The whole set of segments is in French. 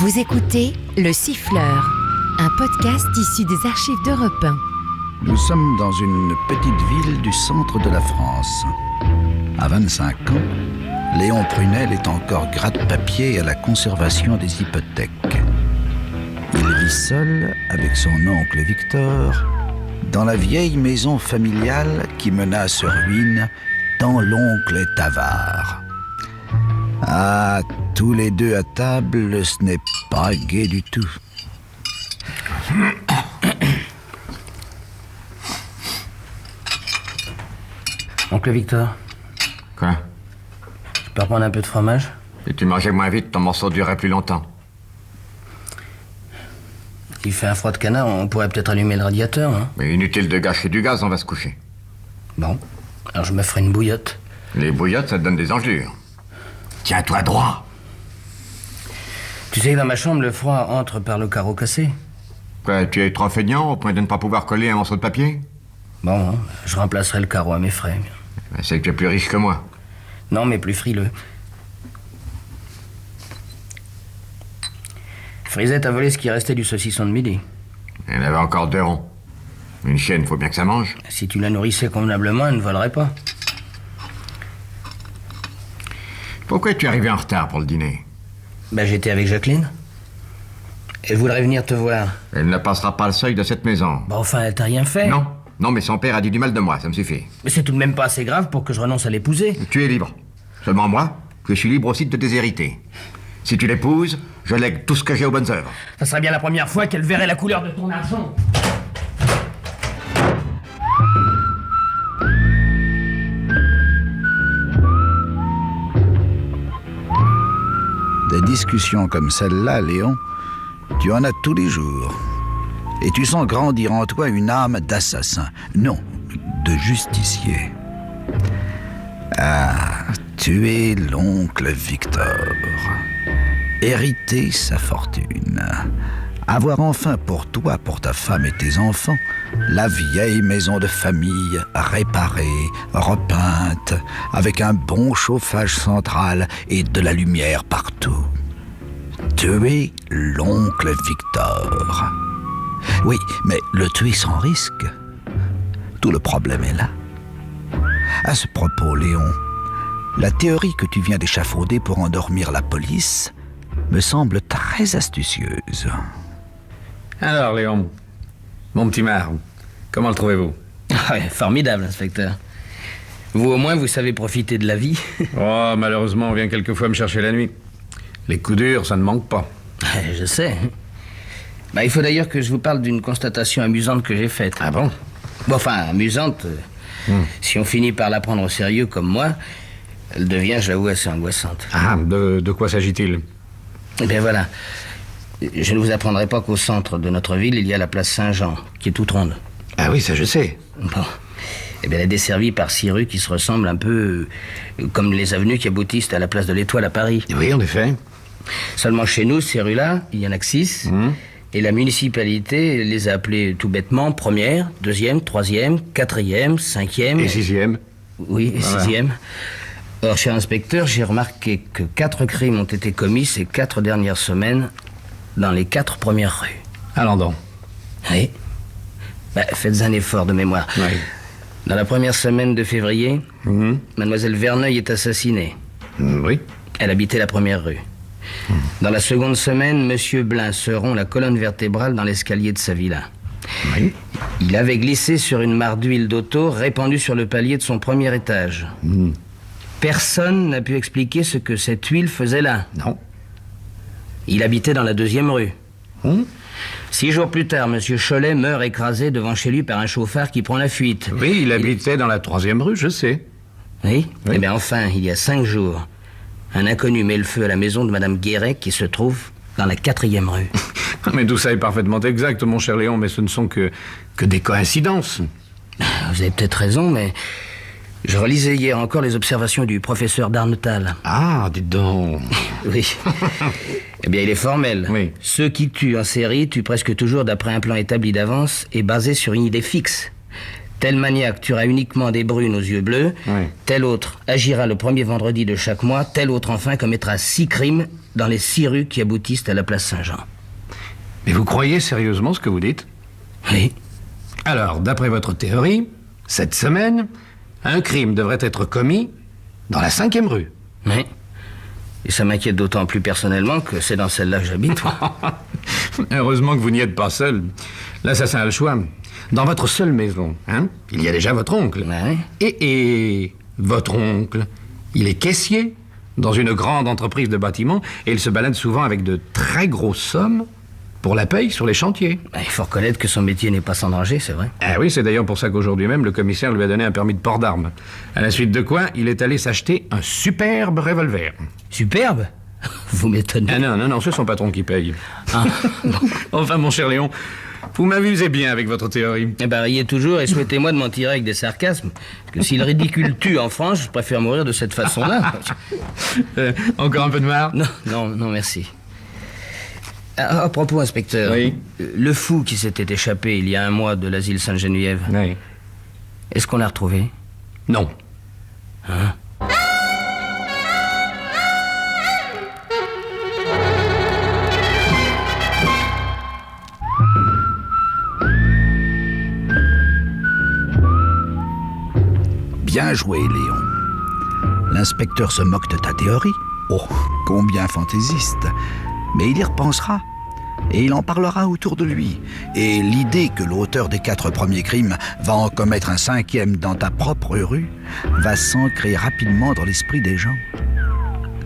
Vous écoutez Le Siffleur, un podcast issu des archives d'Europe 1. Nous sommes dans une petite ville du centre de la France. À 25 ans, Léon Prunel est encore gratte-papier à la conservation des hypothèques. Il vit seul avec son oncle Victor dans la vieille maison familiale qui menace ruine tant l'oncle est avare. Ah, tous les deux à table, ce n'est pas gai du tout. Oncle Victor, Quoi? tu peux reprendre un peu de fromage? Si tu mangeais moins vite, ton morceau durerait plus longtemps. Il fait un froid de canard, on pourrait peut-être allumer le radiateur, hein? Mais inutile de gâcher du gaz, on va se coucher. Bon, alors je me ferai une bouillotte. Les bouillottes, ça te donne des engelures. Tiens-toi droit. Tu sais que dans ma chambre, le froid entre par le carreau cassé. Quoi, tu es trop feignant au point de ne pas pouvoir coller un morceau de papier? Bon, je remplacerai le carreau à mes frais. Ben, c'est que tu es plus riche que moi. Non, mais plus frileux. Frisette a volé ce qui restait du saucisson de midi. Il y en avait encore 2 ronds. Une chienne, faut bien que ça mange. Si tu la nourrissais convenablement, elle ne volerait pas. Pourquoi es-tu arrivé en retard pour le dîner? Ben, j'étais avec Jacqueline. Elle voudrait venir te voir. Elle ne passera pas le seuil de cette maison. Bah enfin, elle t'a rien fait. Non, mais son père a dit du mal de moi, ça me suffit. Mais c'est tout de même pas assez grave pour que je renonce à l'épouser. Tu es libre. Seulement moi, je suis libre aussi de te déshériter. Si tu l'épouses, je lègue tout ce que j'ai aux bonnes œuvres. Ça serait bien la première fois qu'elle verrait la couleur de ton argent. Des discussions comme celle-là, Léon, tu en as tous les jours. Et tu sens grandir en toi une âme d'assassin. Non, de justicier. Ah, tu es l'oncle Victor. Hériter sa fortune. Avoir enfin pour toi, pour ta femme et tes enfants, la vieille maison de famille réparée, repeinte, avec un bon chauffage central et de la lumière partout. Tu es l'oncle Victor. Oui, mais le tuer sans risque. Tout le problème est là. À ce propos, Léon, la théorie que tu viens d'échafauder pour endormir la police me semble très astucieuse. Alors, Léon, mon petit marre, comment le trouvez-vous? Ouais, formidable, inspecteur. Vous, au moins, vous savez profiter de la vie. Oh, malheureusement, on vient quelquefois me chercher la nuit. Les coups durs, ça ne manque pas. Je sais. Bah, il faut d'ailleurs que je vous parle d'une constatation amusante que j'ai faite. Ah bon? Bon, enfin, amusante. Si on finit par la prendre au sérieux comme moi, elle devient, j'avoue, assez angoissante. Ah, de quoi s'agit-il? Eh bien, voilà. Je ne vous apprendrai pas qu'au centre de notre ville, il y a la place Saint-Jean, qui est toute ronde. Ah oui, ça je sais. Bon. Eh bien, elle est desservie par 6 rues qui se ressemblent un peu comme les avenues qui aboutissent à la place de l'Étoile à Paris. Oui, en effet. Seulement chez nous, ces rues-là, il y en a que 6. Et la municipalité les a appelées tout bêtement première, deuxième, troisième, quatrième, cinquième... Et 6e? Oui, et Voilà. 6e. Or, cher inspecteur, j'ai remarqué que 4 crimes ont été commis ces 4 dernières semaines dans les 4 premières rues. Allons donc. Oui. Bah, faites un effort de mémoire. Oui. Dans la première semaine de février, mademoiselle Verneuil est assassinée. Oui. Elle habitait la première rue. Dans la seconde semaine, monsieur Blin se rompt la colonne vertébrale dans l'escalier de sa villa. Oui. Il avait glissé sur une mare d'huile d'auto répandue sur le palier de son premier étage. Personne n'a pu expliquer ce que cette huile faisait là. Non. Il habitait dans la 2e rue. 6 jours plus tard, monsieur Cholet meurt écrasé devant chez lui par un chauffard qui prend la fuite. Oui, il habitait dans la 3e rue, je sais. Oui. Oui. Eh bien, enfin, il y a 5 jours, un inconnu met le feu à la maison de madame Guéret qui se trouve dans la 4e rue. Mais tout ça est parfaitement exact, mon cher Léon, mais ce ne sont que des coïncidences. Vous avez peut-être raison, mais je relisais hier encore les observations du professeur Darnetal. Ah, dites donc. Oui. Eh bien, il est formel. Oui. Ceux qui tuent en série tuent presque toujours d'après un plan établi d'avance et basé sur une idée fixe. Tel maniaque tuera uniquement des brunes aux yeux bleus, tel autre agira le premier vendredi de chaque mois, tel autre enfin commettra 6 crimes dans les 6 rues qui aboutissent à la place Saint-Jean. Mais vous croyez sérieusement ce que vous dites? Oui. Alors, d'après votre théorie, cette semaine, un crime devrait être commis dans la 5e rue. Oui. Et ça m'inquiète d'autant plus personnellement que c'est dans celle-là que j'habite. Heureusement que vous n'y êtes pas seul. L'assassin a le choix. Dans votre seule maison, hein, il y a déjà votre oncle. Ouais. Et votre oncle, il est caissier dans une grande entreprise de bâtiment et il se balade souvent avec de très grosses sommes pour la paye sur les chantiers. Il faut reconnaître que son métier n'est pas sans danger, c'est vrai. Ah oui, c'est d'ailleurs pour ça qu'aujourd'hui même, le commissaire lui a donné un permis de port d'armes. À la suite de quoi, il est allé s'acheter un superbe revolver. Superbe? Vous m'étonnez. Ah non, c'est son patron qui paye. Ah. Enfin, mon cher Léon, vous m'amusez bien avec votre théorie. Eh ben, riez toujours et souhaitez-moi de m'en tirer avec des sarcasmes. Parce que si le ridicule tue en France, je préfère mourir de cette façon-là. Encore un peu de marre? Non, merci. À propos, inspecteur, Oui. Le fou qui s'était échappé il y a 1 mois de l'asile Sainte-Geneviève, Oui. est-ce qu'on l'a retrouvé? Non. Hein? Bien joué, Léon. L'inspecteur se moque de ta théorie. Oh, combien fantaisiste. Mais il y repensera. Et il en parlera autour de lui. Et l'idée que l'auteur des 4 premiers crimes va en commettre un 5e dans ta propre rue va s'ancrer rapidement dans l'esprit des gens.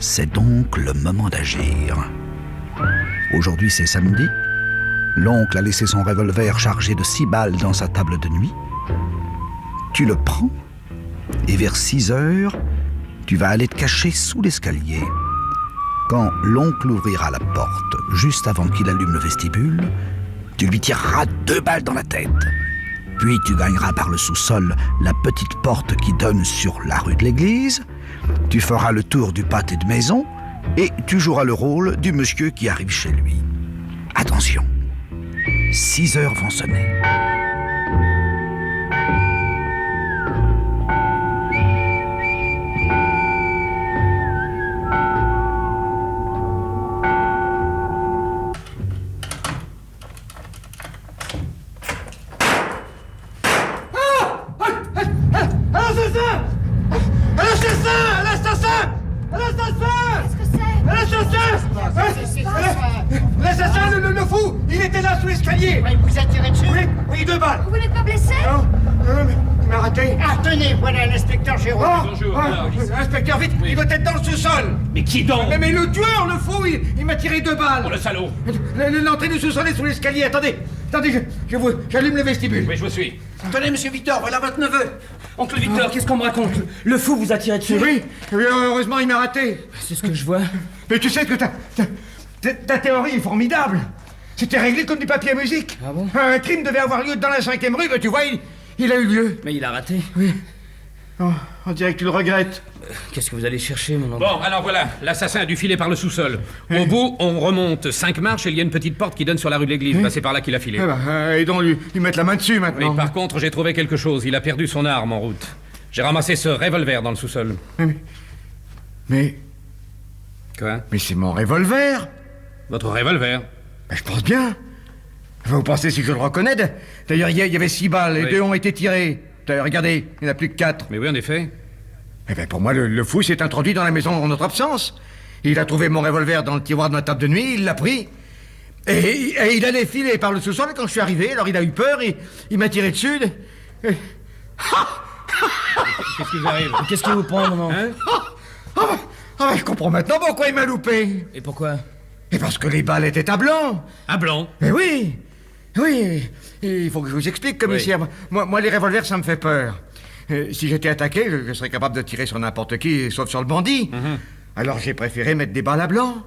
C'est donc le moment d'agir. Aujourd'hui, c'est samedi. L'oncle a laissé son revolver chargé de 6 balles dans sa table de nuit. Tu le prends et vers 6 heures, tu vas aller te cacher sous l'escalier. Quand l'oncle ouvrira la porte, juste avant qu'il allume le vestibule, tu lui tireras 2 balles dans la tête. Puis tu gagneras par le sous-sol la petite porte qui donne sur la rue de l'église. Tu feras le tour du pâté de maison et tu joueras le rôle du monsieur qui arrive chez lui. Attention, 6 heures vont sonner. L'assassin, le fou, il était là sous l'escalier. Il vous a tiré dessus? Oui, 2 balles. Vous n'êtes pas blessé? Non, mais il m'a raté. Ah, tenez, voilà l'inspecteur Jérôme. Bonjour. Inspecteur, vite, il doit être dans le sous-sol. Mais qui donc? Mais le tueur, le fou, il m'a tiré 2 balles. Oh, le salaud! L'entrée du sous-sol est sous l'escalier. Attendez, j'allume le vestibule. Oui, je vous suis. Tenez, monsieur Victor, voilà votre neveu. Oncle Victor, qu'est-ce qu'on me raconte? Le fou vous a tiré dessus? Oui, heureusement, il m'a raté. C'est ce que je vois. Mais tu sais que ta théorie est formidable. C'était réglé comme du papier à musique. Ah bon? Un crime devait avoir lieu dans la 5e rue, mais tu vois, il a eu lieu. Mais il a raté. Oui. Oh, on dirait que tu le regrettes. Qu'est-ce que vous allez chercher, mon oncle? Bon, alors voilà, l'assassin a dû filer par le sous-sol. Au bout, on remonte 5 marches et il y a une petite porte qui donne sur la rue de l'église. Bah, c'est par là qu'il a filé. Eh ben, et donc lui mettre la main dessus Oui, maintenant. par contre, j'ai trouvé quelque chose. Il a perdu son arme en route. J'ai ramassé ce revolver dans le sous-sol. Mais Quoi? c'est mon revolver. Votre revolver? Ben, je pense bien. Vous pensez si je le reconnais? D'ailleurs, il y avait 6 balles et Oui. 2 ont été tirées. D'ailleurs, regardez, il n'y en a plus que 4. Mais oui, en effet. Eh ben, pour moi, le fou s'est introduit dans la maison en notre absence. Il a trouvé mon revolver dans le tiroir de ma table de nuit, il l'a pris. Et il allait filer par le sous-sol quand je suis arrivé. Alors il a eu peur et il m'a tiré dessus. Qu'est-ce qui vous arrive? Qu'est-ce qui vous prend, mon oncle? Je comprends maintenant pourquoi il m'a loupé. Et pourquoi? Et parce que les balles étaient à blanc. À blanc. Mais oui. Il faut que je vous explique, commissaire. Moi, les revolvers, ça me fait peur. Si j'étais attaqué, je serais capable de tirer sur n'importe qui, sauf sur le bandit. Alors j'ai préféré mettre des balles à blanc.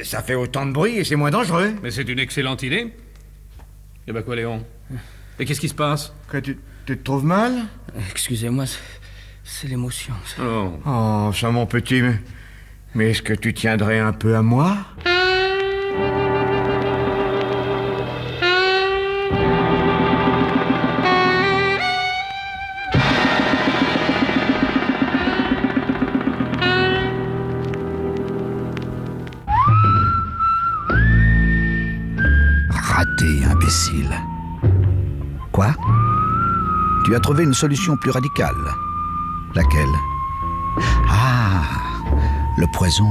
Ça fait autant de bruit et c'est moins dangereux. Mais c'est une excellente idée. Eh ben quoi, Léon? Et qu'est-ce qui se passe? Que tu te trouves mal? Excusez-moi, c'est l'émotion. Oh. Oh, ça, mon petit, mais est-ce que tu tiendrais un peu à moi? imbécile. Quoi? Tu as trouvé une solution plus radicale. Laquelle? Ah, le poison.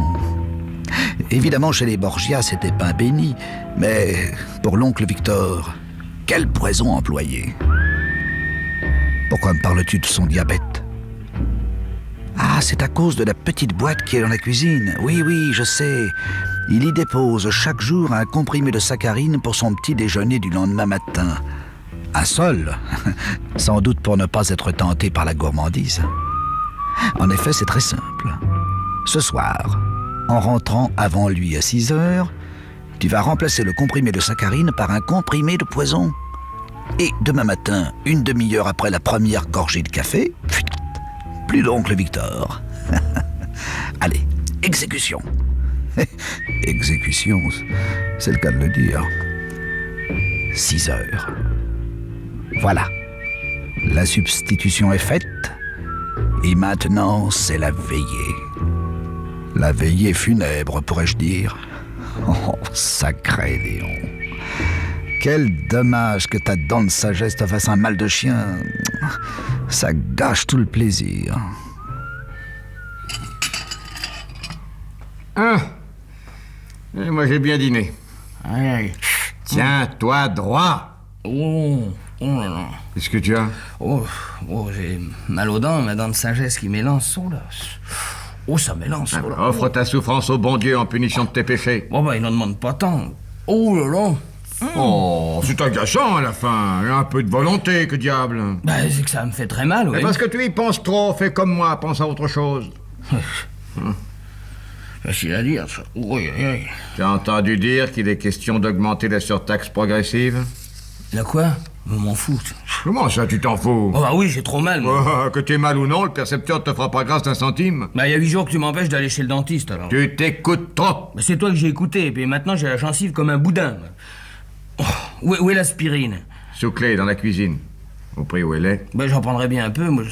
Évidemment, chez les Borgia, c'était pain béni. Mais pour l'oncle Victor, quel poison employer? Pourquoi me parles-tu de son diabète? Ah, c'est à cause de la petite boîte qui est dans la cuisine. Oui, je sais. Il y dépose chaque jour un comprimé de saccharine pour son petit déjeuner du lendemain matin. Un seul, sans doute pour ne pas être tenté par la gourmandise. En effet, c'est très simple. Ce soir, en rentrant avant lui à 6 heures, tu vas remplacer le comprimé de saccharine par un comprimé de poison. Et demain matin, une demi-heure après la première gorgée de café, plus d'oncle Victor. Allez, exécution. Exécution, c'est le cas de le dire. 6 heures. Voilà. La substitution est faite. Et maintenant, c'est la veillée. La veillée funèbre, pourrais-je dire. Oh, sacré Léon. Quel dommage que ta dent de sagesse te fasse un mal de chien. Ça gâche tout le plaisir. Et moi, j'ai bien dîné. Aïe. Tiens-toi droit. Oh là là. Qu'est-ce que tu as? Oh, j'ai mal aux dents, ma dent de sagesse qui m'élance. Oh là. Oh, ça m'élance. Oh là. Offre ta souffrance au bon Dieu en punition de tes péchés. Oh, il n'en demande pas tant. Oh là là. Oh, c'est agaçant à la fin. Un peu de volonté, que diable. C'est que ça me fait très mal, oui. Mais parce que tu y penses trop, fais comme moi, pense à autre chose. Facile à dire, ça. Oui. Tu as entendu dire qu'il est question d'augmenter la surtaxe progressive? La quoi? Je m'en fous. Comment ça, tu t'en fous? Oh, oui, j'ai trop mal, moi. Oh, que t'aies mal ou non, le percepteur te fera pas grâce d'un centime. Il y a 8 jours que tu m'empêches d'aller chez le dentiste, alors. Tu t'écoutes trop. C'est toi que j'ai écouté, et puis maintenant j'ai la gencive comme un boudin. Oh, où est l'aspirine? Sous clé, dans la cuisine. Au prix où elle est. J'en prendrais bien un peu, moi.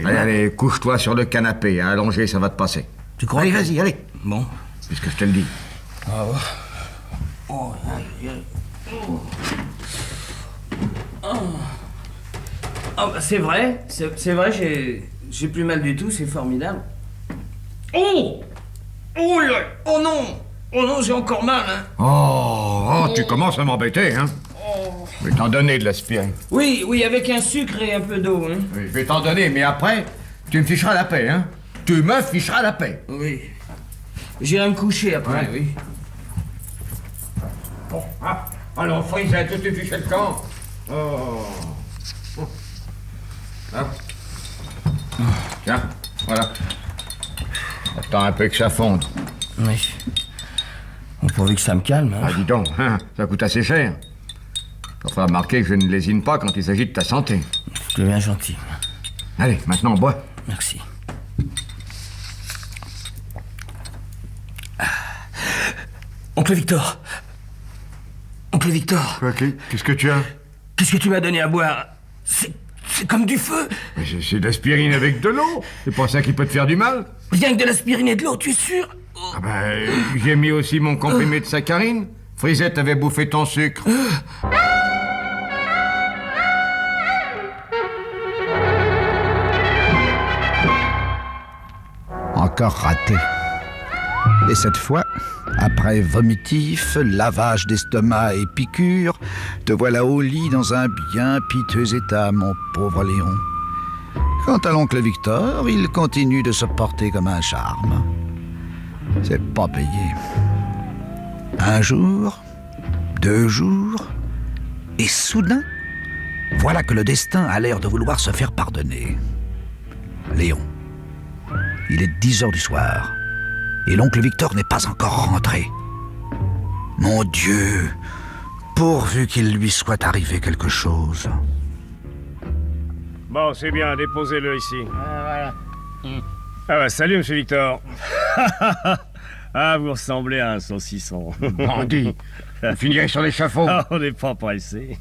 Allez, couche-toi sur le canapé. Allongé, ça va te passer. Tu crois? Allez, vas-y, allez. Bon. Puisque je te le dis. Ah ouais. Oh, aïe. Oh. C'est vrai, j'ai plus mal du tout, c'est formidable. Oh non, j'ai encore mal, hein. Oh, tu commences à m'embêter, hein. Je vais t'en donner de l'aspirine. Oui, avec un sucre et un peu d'eau, hein. Oui, je vais t'en donner, mais après, tu me ficheras la paix, hein. Tu me ficheras la paix. Oui. J'irai me coucher après, oui. Bon, alors, Frisette, tout est fiché le camp. Oh. Tiens, voilà. Attends un peu que ça fonde. Oui. Pourvu que ça me calme, hein. Ah, dis donc, ça coûte assez cher. Il faut remarquer que je ne lésine pas quand il s'agit de ta santé. Tu es bien gentil. Allez, maintenant, bois. Merci. Oncle Victor. Quoi, qu'est-ce que tu as? Qu'est-ce que tu m'as donné à boire? C'est comme du feu. C'est de l'aspirine avec de l'eau. C'est pas ça qui peut te faire du mal. Rien que de l'aspirine et de l'eau, tu es sûr? J'ai mis aussi mon comprimé de saccharine. Frisette avait bouffé ton sucre. Encore raté. Et cette fois, après vomitif, lavage d'estomac et piqûre, te voilà au lit dans un bien piteux état, mon pauvre Léon. Quant à l'oncle Victor, il continue de se porter comme un charme. C'est pas payé. 1 jour, 2 jours, et soudain, voilà que le destin a l'air de vouloir se faire pardonner. Léon, il est 10 heures du soir. Et l'oncle Victor n'est pas encore rentré. Mon Dieu, pourvu qu'il lui soit arrivé quelque chose. Bon, c'est bien, déposez-le ici. Voilà. Salut, monsieur Victor. Vous ressemblez à un saucisson. Bandit, vous finirez sur l'échafaud. On n'est pas pressé.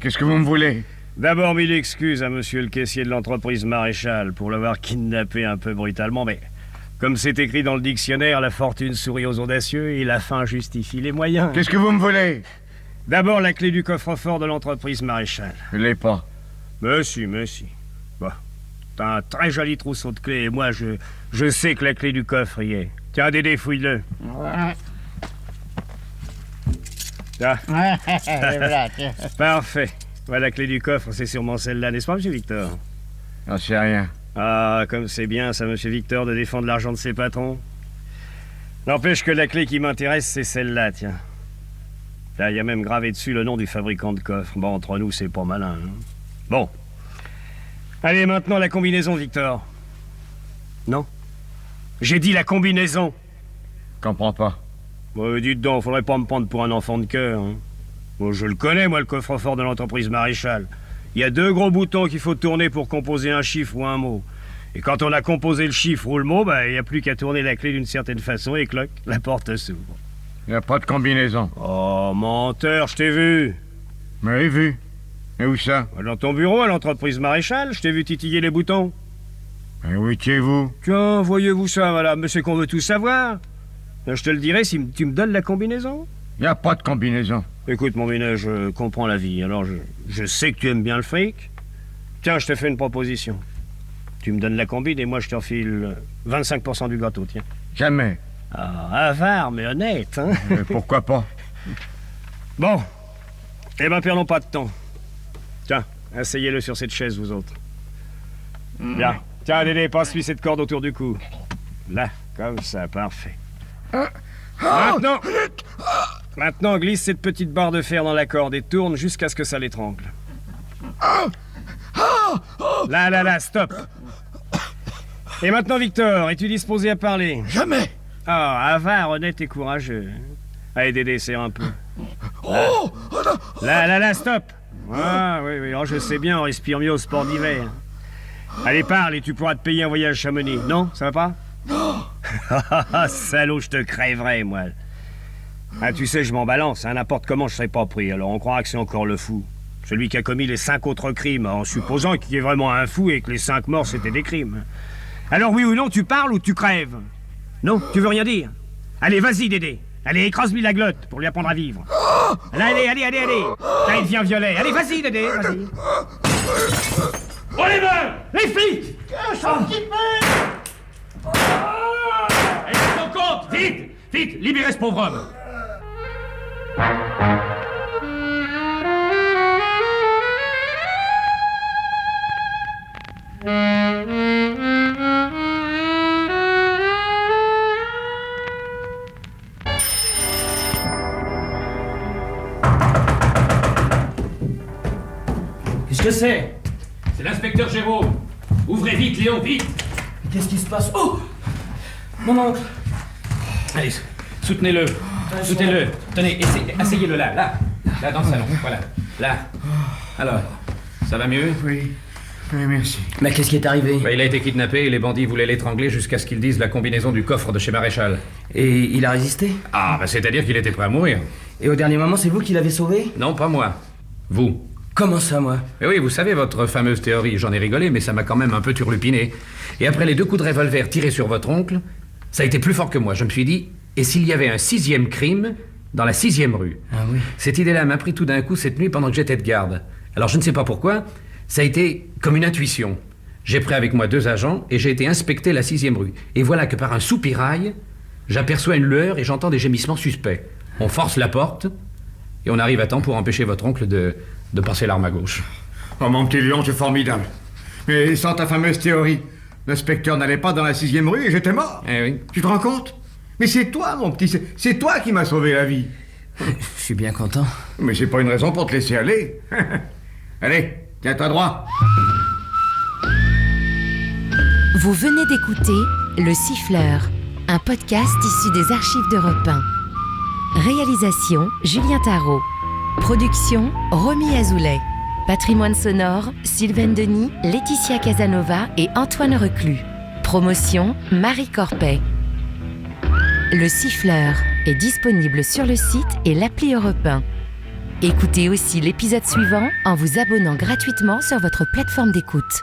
Qu'est-ce que vous me voulez? D'abord, mille excuses à monsieur le caissier de l'entreprise Maréchal pour l'avoir kidnappé un peu brutalement, mais comme c'est écrit dans le dictionnaire, la fortune sourit aux audacieux et la fin justifie les moyens. Qu'est-ce que vous me voulez? D'abord, la clé du coffre-fort de l'entreprise Maréchal. Je l'ai pas. Mais si. Bon, t'as un très joli trousseau de clés et moi, je sais que la clé du coffre y est. Tiens, Dédé, fouille-le. Tiens. Voilà, tiens. Parfait. Voilà la clé du coffre, c'est sûrement celle-là, n'est-ce pas, monsieur Victor? J'en sais rien. Ah, comme c'est bien, ça, monsieur Victor, de défendre l'argent de ses patrons. N'empêche que la clé qui m'intéresse, c'est celle-là, tiens. Là, il y a même gravé dessus le nom du fabricant de coffres. Bon, entre nous, c'est pas malin, hein. Bon. Allez, maintenant, la combinaison, Victor. Non? J'ai dit la combinaison. Comprends pas. Bon, dites donc, faudrait pas me prendre pour un enfant de cœur, hein. Bon, je le connais, moi, le coffre-fort de l'entreprise Maréchal. Il y a 2 gros boutons qu'il faut tourner pour composer un chiffre ou un mot. Et quand on a composé le chiffre ou le mot, il n'y a plus qu'à tourner la clé d'une certaine façon et cloc, la porte s'ouvre. Il n'y a pas de combinaison. Oh, menteur, je t'ai vu. Mais vu. Et où ça? Dans ton bureau, à l'entreprise Maréchal, je t'ai vu titiller les boutons. Et où étiez-vous? Tiens, voyez-vous ça, madame, mais c'est qu'on veut tout savoir. Je te le dirai si tu me donnes la combinaison. Il n'y a pas de combinaison. Écoute, mon Minet, je comprends la vie. Alors, je sais que tu aimes bien le fric. Tiens, je te fais une proposition. Tu me donnes la combine et moi, je te refile 25% du gâteau, tiens. Jamais. Ah, avare, mais honnête, hein. Mais pourquoi pas? Bon. Eh ben, perdons pas de temps. Tiens, asseyez-le sur cette chaise, vous autres. Bien. Tiens, Dédé, passe-lui cette corde autour du cou. Là, comme ça, parfait. Maintenant, glisse cette petite barre de fer dans la corde et tourne jusqu'à ce que ça l'étrangle. Là, stop. Et maintenant, Victor, es-tu disposé à parler? Jamais. Ah, avare, honnête et courageux. Allez, Dédé, serre un peu. Là, stop. Ah, oui, oh, je sais bien, on respire mieux au sport d'hiver. Allez, parle et tu pourras te payer un voyage à Chamonix. Non, ça va pas? Non. Salaud, je te crèverais, moi. Ah, tu sais, je m'en balance, hein, n'importe comment je serais pas pris, alors on croira que c'est encore le fou. Celui qui a commis les 5 autres crimes, en supposant qu'il y ait vraiment un fou et que les 5 morts c'était des crimes. Alors oui ou non, tu parles ou tu crèves? Non, tu veux rien dire? Allez, vas-y, Dédé. Allez, écrase-lui la glotte pour lui apprendre à vivre. Allez. Là, il devient violet. Allez, vas-y, Dédé, vas-y. Oh, les mains! Les flics! Un petit peu! Allez, ton compte! Vite! Libérez ce pauvre homme! Qu'est-ce que c'est? C'est l'inspecteur Jérôme. Ouvrez vite, Léon, vite! Qu'est-ce qui se passe? Oh! Mon oncle! Allez, soutenez-le. Soutenez-le. Tenez, asseyez-le là dans le salon. Voilà, là. Alors, ça va mieux? Oui, merci. Mais qu'est-ce qui est arrivé? Il a été kidnappé et les bandits voulaient l'étrangler jusqu'à ce qu'ils disent la combinaison du coffre de chez Maréchal. Et il a résisté? Ah, c'est-à-dire qu'il était prêt à mourir. Et au dernier moment, c'est vous qui l'avez sauvé? Non, pas moi. Vous. Comment ça, moi? Et oui, vous savez, votre fameuse théorie, j'en ai rigolé, mais ça m'a quand même un peu turlupiné. Et après les 2 coups de revolver tirés sur votre oncle, ça a été plus fort que moi. Je me suis dit, et s'il y avait un 6e crime dans la 6e rue? Ah oui. Cette idée-là m'a pris tout d'un coup cette nuit pendant que j'étais de garde. Alors je ne sais pas pourquoi, ça a été comme une intuition. J'ai pris avec moi 2 agents et j'ai été inspecter la 6e rue. Et voilà que par un soupirail, j'aperçois une lueur et j'entends des gémissements suspects. On force la porte et on arrive à temps pour empêcher votre oncle de passer l'arme à gauche. Oh, mon petit lion, c'est formidable. Mais sans ta fameuse théorie, l'inspecteur n'allait pas dans la 6e rue et j'étais mort. Eh oui. Tu te rends compte? Mais c'est toi, mon petit, c'est toi qui m'as sauvé la vie. Je suis bien content. Mais c'est pas une raison pour te laisser aller. Allez, tiens-toi droit. Vous venez d'écouter Le Siffleur, un podcast issu des archives d'Europe 1. Réalisation Julien Tarot. Production Romy Azoulay. Patrimoine sonore Sylvaine Denis, Laetitia Casanova et Antoine Reclus. Promotion Marie Corpet. Le Siffleur est disponible sur le site et l'appli Europe 1. Écoutez aussi l'épisode suivant en vous abonnant gratuitement sur votre plateforme d'écoute.